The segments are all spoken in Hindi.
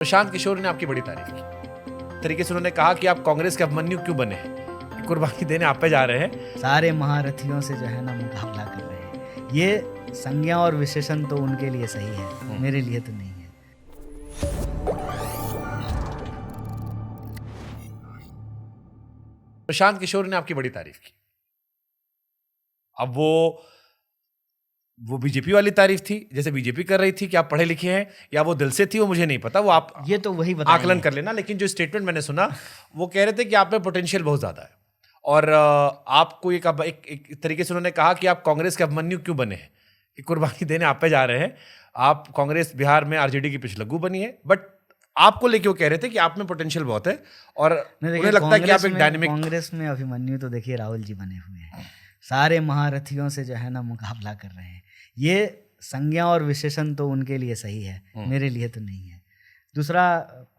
प्रशांत किशोर ने आपकी बड़ी तारीफ की। तरीके से उन्होंने कहा कि आप कांग्रेस के अभिमन्यु क्यों बने हैं, कुर्बानी देने आप पे जा रहे हैं। सारे महारथियों से जो है ना मुकाबला कर रहे हैं। ये संज्ञा और विशेषण तो उनके लिए सही है, मेरे लिए तो नहीं है। प्रशांत किशोर ने आपकी बड़ी तारीफ की। अब वो बीजेपी वाली तारीफ थी, जैसे बीजेपी कर रही थी कि आप पढ़े लिखे हैं, या वो दिल से थी, वो मुझे नहीं पता, वो आप ये तो वही बताएंगे। आकलन कर लेना। लेकिन जो स्टेटमेंट मैंने सुना वो कह रहे थे कि आप में पोटेंशियल बहुत ज्यादा है, और आपको एक तरीके से उन्होंने कहा कि आप कांग्रेस के अभिमन्यु क्यों बने हैं, कि कुर्बानी देने आप पे जा रहे हैं। आप कांग्रेस बिहार में आरजेडी की पिछलग्गू बनी है, बट आपको लेके वो कह रहे थे कि आप में पोटेंशियल बहुत है, और उन्हें लगता है कि आप एक डायनेमिक। कांग्रेस में अभिमन्यु तो देखिए राहुल जी बने हुए हैं। सारे महारथियों से जो है ना मुकाबला कर रहे हैं। ये संज्ञा और विशेषण तो उनके लिए सही है, मेरे लिए तो नहीं है। दूसरा,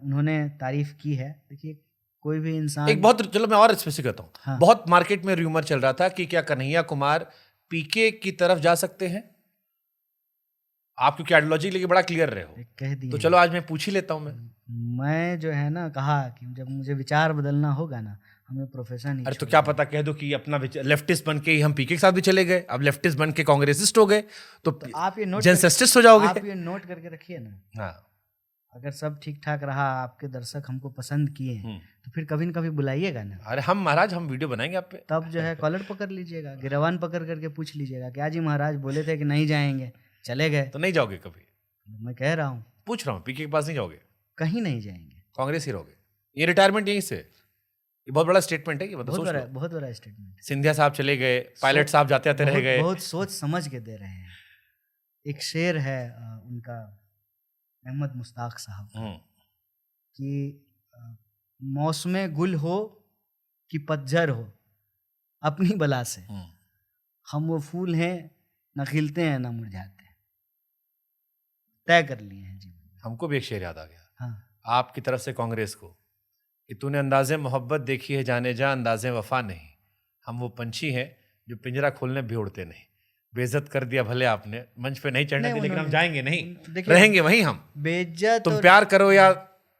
उन्होंने तारीफ की है। देखिए कोई भी इंसान एक बहुत, चलो मैं और स्पेसिफिक करता हूँ। हाँ। बहुत मार्केट में रूमर चल रहा था कि क्या कन्हैया कुमार पीके की तरफ जा सकते हैं। आप क्योंकि आइडियोलॉजी लेके बड़ा क्लियर रहे हो, कह दिए, तो चलो आज मैं पूछ ही लेता हूँ। मैं जो है ना कहा कि जब मुझे विचार बदलना होगा ना, हमें प्रोफेशन ही अरे तो क्या पता कह दो कि अपना लेफ्टिस्ट बन के ही हम पीके के साथ भी चले गए, अब लेफ्टिस्ट बन के कांग्रेसिस्ट हो गए, तो आप ये नोट जेनसेस्टिस्ट हो जाओगे। आप ये नोट करके रखिए ना। हाँ, अगर सब ठीक ठाक रहा, आपके दर्शक हमको पसंद किए, तो फिर कभी न कभी बुलाइएगा ना। अरे हम महाराज, हम वीडियो बनाएंगे आप पे। तब जो है कॉलर पकड़ लीजिएगा, गिरवान पकड़ करके पूछ लीजिएगा, क्या जी महाराज बोले थे कि नहीं जाएंगे, चले गए। तो नहीं जाओगे कभी? मैं कह रहा हूँ, पूछ रहा हूँ, पीके के पास नहीं जाओगे? कहीं नहीं जाएंगे, कांग्रेस ही रहोगे। ये रिटायरमेंट यहीं से, ये बहुत बड़ा स्टेटमेंट है, ये बहुत बड़ा स्टेटमेंट। सिंधिया साहब चले गए, पायलट साहब जाते आते रह गए। बहुत सोच समझ के दे रहे हैं। एक शेर है उनका, अहमद मुश्ताक साहब कि मौसमे गुल हो कि पतझर हो, अपनी बला से हम वो फूल हैं, न खिलते हैं न मुरझाते हैं। तय कर लिए हैं जीवन में। हमको भी एक शेर याद आ गया, हाँ, आपकी तरफ से कांग्रेस को, कि तूने अंदाज़े मोहब्बत देखी है जाने जा, अंदाज़े वफा नहीं। हम वो पंछी हैं जो पिंजरा खोलने भी उड़ते नहीं। बेइज्जत कर दिया भले आपने, मंच पे नहीं चढ़ने दिया, लेकिन हम जाएंगे नहीं, रहेंगे वहीं हम। बेइज्जत, तुम प्यार करो या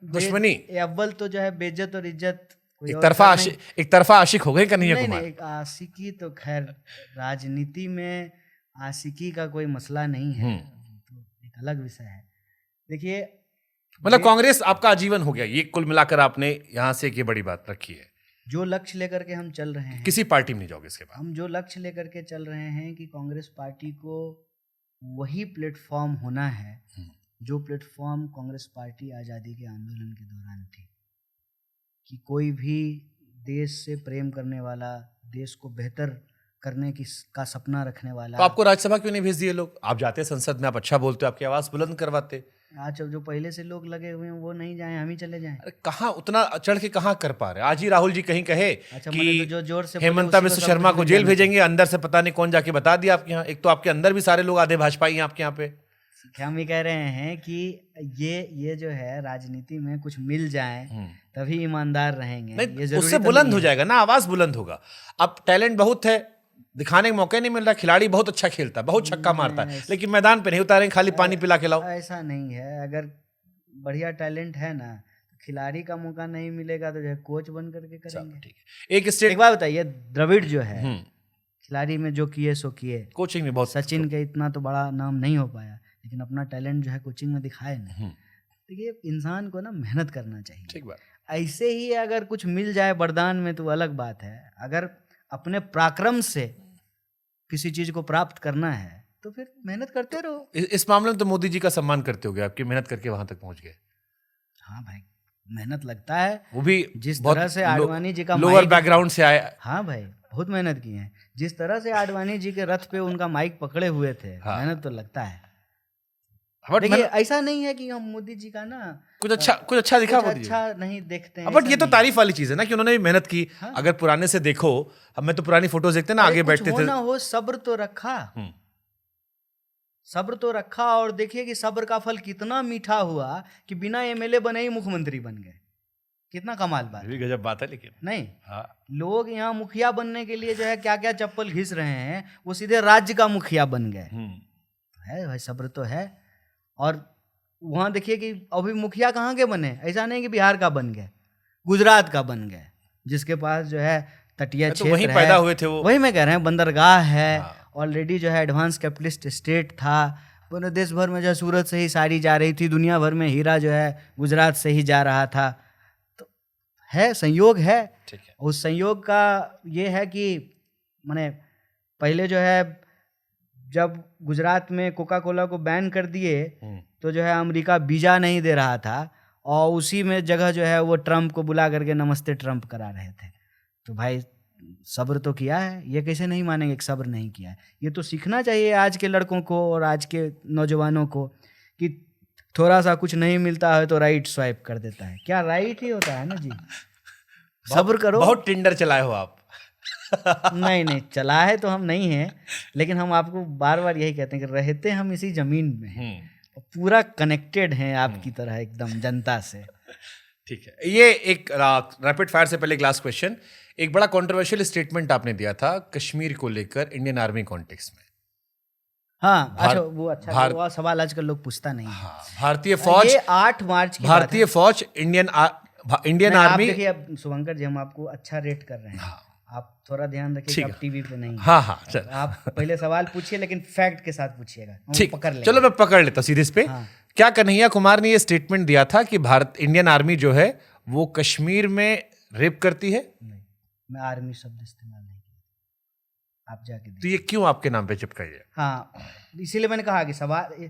दुश्मनी, अव्वल तो जो है बेइज्जत और इज्जत एक तरफा आशिक हो गए कन्हैया कुमार। एक आशिकी तो खैर राजनीति में आशिकी का कोई मसला नहीं है, तो एक अलग विषय है। देखिए मतलब कांग्रेस आपका आजीवन हो गया, ये कुल मिलाकर आपने यहाँ से एक ये बड़ी बात रखी है। जो लक्ष्य लेकर के हम चल रहे हैं, किसी पार्टी में नहीं जाओगे इसके बाद। हम जो लक्ष्य लेकर के चल रहे हैं कि कांग्रेस पार्टी को वही प्लेटफॉर्म होना है जो प्लेटफॉर्म कांग्रेस पार्टी आज़ादी के आंदोलन के दौरान थी, कि कोई भी देश से प्रेम करने वाला, देश को बेहतर करने का सपना रखने वाला। तो आपको राज्यसभा क्यों नहीं भेज दिए लोग? आप जाते संसद में, आप अच्छा बोलते हो, आपकी आवाज बुलंद करवाते। आज जो पहले से लोग लगे हुए हैं वो नहीं जाएं, हम ही चले जाएं। अरे कहाँ उतना चढ़ के कहाँ कर पा रहे? आज ही राहुल जी कहीं कहे कि जो जोर से हेमंता बिस्व शर्मा को जेल भेजेंगे, अंदर से पता नहीं कौन जाके बता दिया आपके यहाँ। एक तो आपके अंदर भी सारे लोग आधे भाजपाई हैं आपके यहाँ पे। हम ही कह रहे हैं कि ये जो है राजनीति में कुछ मिल जाए तभी ईमानदार रहेंगे। नहीं, उससे बुलंद हो जाएगा ना, आवाज बुलंद होगा। अब टैलेंट बहुत है, दिखाने का मौका नहीं मिल रहा। खिलाड़ी बहुत अच्छा खेलता है, बहुत छक्का मारता है, लेकिन मैदान पे नहीं उतारेंगे, खाली पानी पिला के लाओ। ऐसा नहीं है, अगर बढ़िया टैलेंट है ना, तो खिलाड़ी का मौका नहीं मिलेगा तो जो है कोच बन करके करेंगे। ठीक है, एक बात बताइए, द्रविड़ जो है खिलाड़ी में जो किए सो किए, कोचिंग में बहुत, सचिन के इतना तो बड़ा नाम नहीं हो पाया, लेकिन अपना टैलेंट जो है कोचिंग में दिखाए ना। देखिए इंसान को ना मेहनत करना चाहिए। ठीक बात। ऐसे ही अगर कुछ मिल जाए वरदान में तो अलग बात है। अगर अपने पराक्रम से किसी चीज को प्राप्त करना है तो फिर मेहनत करते रहो। इस मामले में तो मोदी जी का सम्मान करते होगे, आपकी मेहनत करके वहां तक पहुंच गए। हाँ भाई, मेहनत लगता है, वो भी जिस तरह से आडवाणी जी का लोअर बैकग्राउंड से आए। हाँ भाई, बहुत मेहनत की है। जिस तरह से आडवाणी जी के रथ पे उनका माइक पकड़े हुए थे, मेहनत तो लगता है। देखिए ऐसा नहीं है कि हम मोदी जी का ना कुछ अच्छा दिखा, अच्छा नहीं देखते हैं, बट ये तो तारीफ वाली चीज है ना कि उन्होंने भी मेहनत की। हाँ? अगर पुराने से देखो, अब मैं तो पुरानी फोटोज देखते ना, आगे बैठते थे, ना हो सब्र तो रखा, सब्र तो रखा। और देखिए कि सब्र का फल कितना मीठा हुआ कि बिना एमएलए बने ही मुख्यमंत्री बन गए। कितना कमाल बात है, गजब बात है। लेकिन नहीं, लोग यहाँ मुखिया बनने के लिए जो है क्या क्या चप्पल घिस रहे हैं, वो सीधे राज्य का मुखिया बन गए। है भाई, सब्र तो है। और वहाँ देखिए कि अभी मुखिया कहाँ के बने, ऐसा नहीं कि बिहार का बन गए, गुजरात का बन गए, जिसके पास जो है तटीय तो क्षेत्र वहीं है, पैदा हुए थे वो। वही मैं कह रहे हैं, बंदरगाह है, हाँ। ऑलरेडी जो है एडवांस कैपिटलिस्ट स्टेट था, पूरे देश भर में जो सूरत से ही साड़ी जा रही थी, दुनिया भर में हीरा जो है गुजरात से ही जा रहा था। तो है, संयोग है। ठीक है। उस संयोग का ये है कि माने पहले जो है जब गुजरात में कोका कोला को बैन कर दिए तो जो है अमेरिका वीजा नहीं दे रहा था, और उसी में जगह जो है वो ट्रम्प को बुला करके नमस्ते ट्रम्प करा रहे थे। तो भाई सब्र तो किया है, ये कैसे नहीं मानेंगे कि सब्र नहीं किया है। ये तो सीखना चाहिए आज के लड़कों को और आज के नौजवानों को कि थोड़ा सा कुछ नहीं मिलता है तो राइट स्वाइप कर देता है। क्या राइट ही होता है ना जी, सब्र करो। बहुत टिंडर चलाए हो आप। नहीं चला है तो हम नहीं हैं, लेकिन हम आपको बार बार यही कहते हैं कि रहते हम इसी जमीन में हैं, पूरा कनेक्टेड हैं आपकी तरह एकदम जनता से। ठीक है, ये एक रैपिड फायर से पहले एक लास्ट क्वेश्चन। एक बड़ा कंट्रोवर्शियल स्टेटमेंट आपने दिया था कश्मीर को लेकर इंडियन आर्मी कॉन्टेक्स्ट में। हाँ, अच्छा वो सवाल आजकल लोग पूछता नहीं है। हाँ, भारतीय फौज, ये 8 मार्च की भारतीय फौज, इंडियन आर्मी। देखिए अब शुभंकर जी, हम आपको अच्छा रेट कर रहे हैं। हाँ। आप थोड़ा ध्यान रखिए, आप टीवी पे नहीं। हाँ चल। आप पहले सवाल पूछिए, लेकिन फैक्ट के साथ पूछिएगा, ठीक, पकड़ लेंगे। चलो मैं पकड़ लेता हूँ सीधे इस पे। हाँ। क्या कन्हैया कुमार ने ये स्टेटमेंट दिया था कि इंडियन आर्मी जो है वो कश्मीर में रेप करती है? नहीं, मैं आर्मी शब्द इस्तेमाल नहीं किया, आप जाके तो ये क्यों आपके नाम पे चिपकाई है? हाँ, इसीलिए मैंने कहा कि सवाल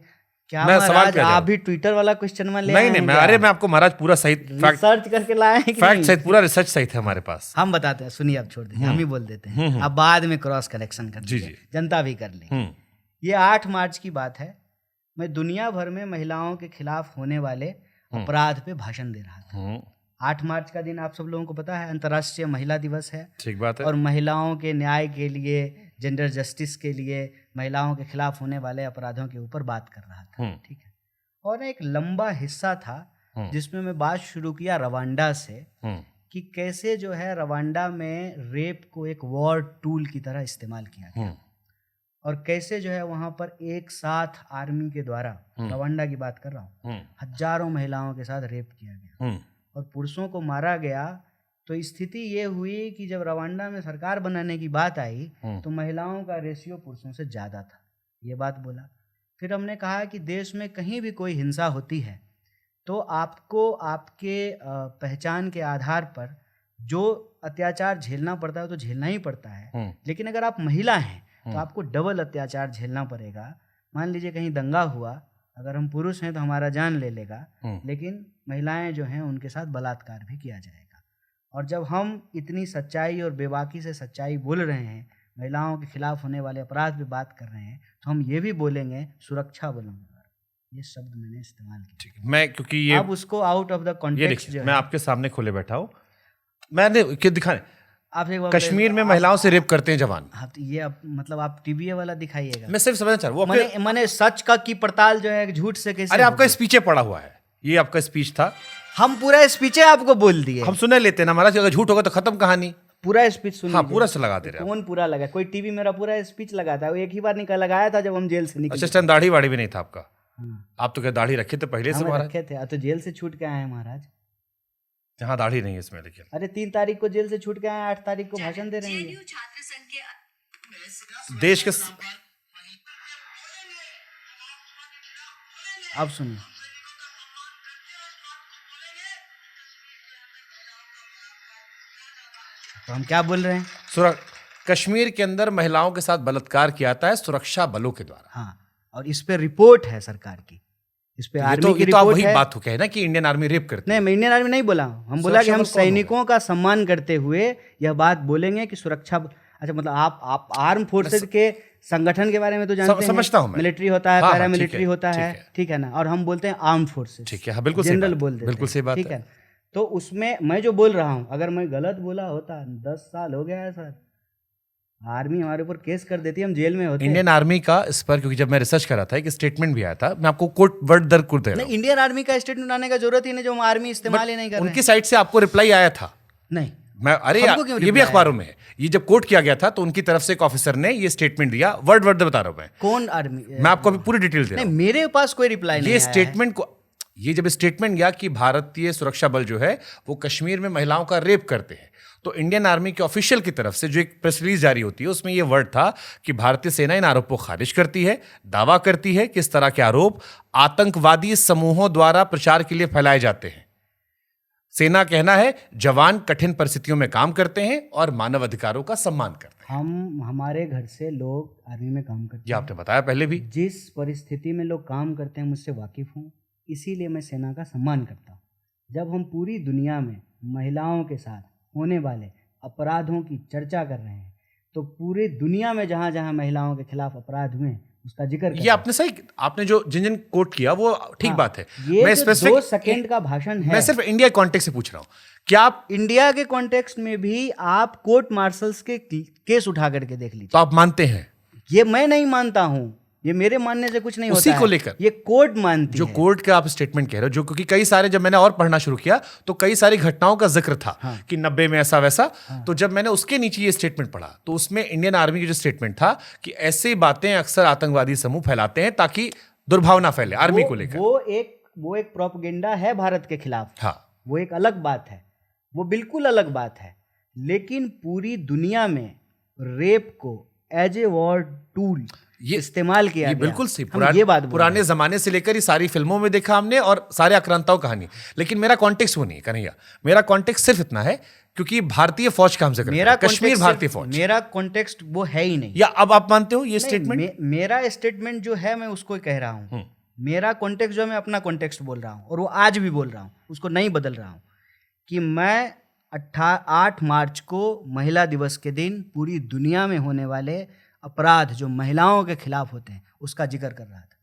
क्या मैं महाराज आप भी ट्विटर वाला क्वेश्चन में ले नहीं, मैं आपको महाराज पूरा सही रिसर्च करके लाए हैं कि फैक्ट सहित, पूरा रिसर्च सहित है हमारे पास। हम बताते हैं, सुनिए, आप छोड़ दीजिए, हम ही बोल देते हैं, आप बाद में क्रॉस करेक्शन कर दीजिए, जनता भी कर लेंगे। ये 8 मार्च की बात है, मैं दुनिया भर में महिलाओं के खिलाफ होने वाले अपराध पे भाषण दे रहा था। 8 मार्च का दिन आप सब लोगों को पता है अंतर्राष्ट्रीय महिला दिवस है। ठीक बात है। और महिलाओं के न्याय के लिए, जेंडर जस्टिस के लिए, महिलाओं के खिलाफ होने वाले अपराधों के ऊपर बात कर रहा था। ठीक है, और एक लंबा हिस्सा था जिसमें मैं बात शुरू किया रवांडा से, कि कैसे जो है रवांडा में रेप को एक वॉर टूल की तरह इस्तेमाल किया गया, और कैसे जो है वहां पर एक साथ आर्मी के द्वारा, रवांडा की बात कर रहा हूँ, हजारों महिलाओं के साथ रेप किया गया और पुरुषों को मारा गया। तो स्थिति ये हुई कि जब रवांडा में सरकार बनाने की बात आई तो महिलाओं का रेशियो पुरुषों से ज़्यादा था। ये बात बोला। फिर हमने कहा कि देश में कहीं भी कोई हिंसा होती है तो आपको आपके पहचान के आधार पर जो अत्याचार झेलना पड़ता है तो झेलना ही पड़ता है, लेकिन अगर आप महिला हैं तो आपको डबल अत्याचार झेलना पड़ेगा। मान लीजिए कहीं दंगा हुआ, अगर हम पुरुष हैं तो हमारा जान ले लेगा, लेकिन महिलाएं जो हैं उनके साथ बलात्कार भी किया जाएगा। और जब हम इतनी सच्चाई और बेबाकी से सच्चाई बोल रहे हैं, महिलाओं के खिलाफ होने वाले अपराध पे बात कर रहे हैं, तो हम ये भी बोलेंगे सुरक्षा बलों द्वारा। ये शब्द मैंने इस्तेमाल किया। मैं क्योंकि ये अब उसको आउट ऑफ द कॉन्टेक्स्ट जो है, मैं आपके सामने खोले बैठा हूँ, मैंने क्या दिखाने आप एक बार कश्मीर में महिलाओं से रेप करते हैं जवान। हाँ, तो ये मतलब आप टीवी वाला दिखाइएगा। मैं सिर्फ समझना चाह रहा हूँ मैंने सच का की पड़ताल जो है झूठ से कैसे। अरे आपका स्पीच पड़ा हुआ है, ये आपका स्पीच था। हम पूरा स्पीच आपको बोल दिए, हम सुने लेते ना महाराज, अगर झूठ होगा तो खत्म कहानी। पूरा स्पीच सुन। हाँ, पूरा से लगा दे रहे हैं। कौन पूरा लगा? कोई टीवी मेरा पूरा स्पीच लगाता है, वो एक ही बार लगाया था जब हम जेल से निकले। अच्छा, दाढ़ी वाड़ी भी नहीं था आपका? आप तो क्या दाढ़ी रखे थे पहले से महाराज? रखे थे, तो जेल से छूट के आए हैं महाराज। यहाँ दाढ़ी नहीं है इसमें, लेकिन अरे 3 तारीख को जेल से छूट के आए, 8 तारीख को भाषण दे रहे हैं। देश के अब सुनिए, तो हम क्या बोल रहे हैं? कश्मीर के अंदर महिलाओं के साथ बलात्कार किया जाता है सुरक्षा बलों के द्वारा। हाँ, और इस पे रिपोर्ट है सरकार की, इस पे आर्मी की रिपोर्ट वही बात हो क्या है ना कि इंडियन आर्मी रेप करती है। नहीं, मैं इंडियन आर्मी नहीं बोला, हम बोला कि हम सैनिकों का सम्मान करते हुए यह बात बोलेंगे कि सुरक्षा। अच्छा, मतलब आप आर्म फोर्सेस के संगठन के बारे में तो जानते हैं, समझता हूं मैं। मिलिट्री होता है, पैरा मिलिट्री होता है, ठीक है ना, और हम बोलते हैं आर्म फोर्सेस। ठीक है, बिल्कुल जनरल बोल देते हैं, बिल्कुल सही बात ठीक है। तो उसमें मैं जो बोल रहा हूँ, अगर मैं गलत बोला होता, 10 साल हो गया है सर, आर्मी हमारे ऊपर केस कर देती, हम जेल में होते। इंडियन आर्मी का इस पर, क्योंकि जब मैं रिसर्च कर रहा था, एक स्टेटमेंट भी आया था, मैं आपको कोट वर्ड दर कोट दे रहा हूं। इंडियन आर्मी का स्टेटमेंट आने का जरूरत ही नहीं, जो हम आर्मी इस्तेमाल ही नहीं कर रहे हैं। उनकी साइड से आपको रिप्लाई आया था? नहीं, मैं ये भी अखबारों में है, ये जब कोट किया गया था तो उनकी तरफ से एक ऑफिसर ने ये स्टेटमेंट दिया, वर्ड बता रहा हूं मैं। कौन आर्मी? मैं आपको अभी पूरी डिटेल दे रहा हूं। मेरे पास कोई रिप्लाई नहीं। ये स्टेटमेंट को ये जब स्टेटमेंट गया कि भारतीय सुरक्षा बल जो है वो कश्मीर में महिलाओं का रेप करते हैं, तो इंडियन आर्मी के ऑफिशियल की तरफ से जो एक प्रेस रिलीज जारी होती है उसमें ये वर्ड था कि भारतीय सेना इन आरोपों को खारिज करती है, दावा करती है कि इस तरह के आरोप आतंकवादी समूहों द्वारा प्रचार के लिए फैलाए जाते हैं। सेना कहना है जवान कठिन परिस्थितियों में काम करते हैं और मानव अधिकारों का सम्मान करते हैं। हमारे घर से लोग आर्मी में काम करते ये हैं, आपने बताया पहले भी। जिस परिस्थिति में लोग काम करते हैं मुझसे वाकिफ हूँ, इसीलिए मैं सेना का सम्मान करता हूँ। जब हम पूरी दुनिया में महिलाओं के साथ होने वाले अपराधों की चर्चा कर रहे हैं, तो पूरी दुनिया में जहाँ जहाँ महिलाओं के खिलाफ अपराध हुए उसका जिक्र कर ये आपने सही, आपने जो जिन कोट किया वो ठीक हाँ, बात है। ये मैं जो स्पेसिफिक 2 सेकंड का भाषण है, मैं सिर्फ इंडिया कॉन्टेक्स्ट से पूछ रहा हूँ। क्या आप इंडिया के कॉन्टेक्स्ट में भी आप कोर्ट मार्शल्स के केस उठा करके देख लीजिए। तो आप मानते हैं? ये मैं नहीं मानता हूँ, ये मेरे मानने से कुछ नहीं होता उसी को है, लेकर ये कोर्ट मानती जो है। कोर्ट का आप स्टेटमेंट कह रहे हो, जो क्योंकि कई सारे, जब मैंने और पढ़ना शुरू किया तो कई सारी घटनाओं का जिक्र था कि 90 में ऐसा वैसा। तो जब मैंने उसके नीचे ये स्टेटमेंट पढ़ा तो उसमें इंडियन आर्मी की जो स्टेटमेंट था कि ऐसी बातें अक्सर आतंकवादी समूह फैलाते हैं ताकि दुर्भावना फैले आर्मी को लेकर। वो एक प्रोपेगेंडा है भारत के खिलाफ। हाँ, वो एक अलग बात है, वो बिल्कुल अलग बात है। लेकिन पूरी दुनिया में रेप को एज ए वॉर टूल ये इस्तेमाल किया ये गया। बिल्कुल सही। ये बात पुराने जमाने से लेकर ये सारी फिल्मों में देखा हमने और सारे आक्रांताओं कहानी। लेकिन मेरा कॉन्टेक्स्ट वो नहीं है कन्हैया, मेरा कॉन्टेक्स्ट सिर्फ इतना है क्योंकि भारतीय फौज का हम जिक्र कर रहे हैं, कश्मीर भारतीय फौज। मेरा कॉन्टेक्स्ट वो है ही नहीं। या अब आप मानते हो ये स्टेटमेंट? मेरा स्टेटमेटमेंट जो है मैं उसको कह रहा हूँ। मेरा कॉन्टेक्स्ट जो है मैं अपना कॉन्टेक्स्ट बोल रहा हूँ और वो आज भी बोल रहा हूँ, उसको नहीं बदल रहा हूँ कि मैं 8 मार्च को महिला दिवस के दिन पूरी दुनिया में होने वाले अपराध जो महिलाओं के खिलाफ होते हैं उसका जिक्र कर रहा था।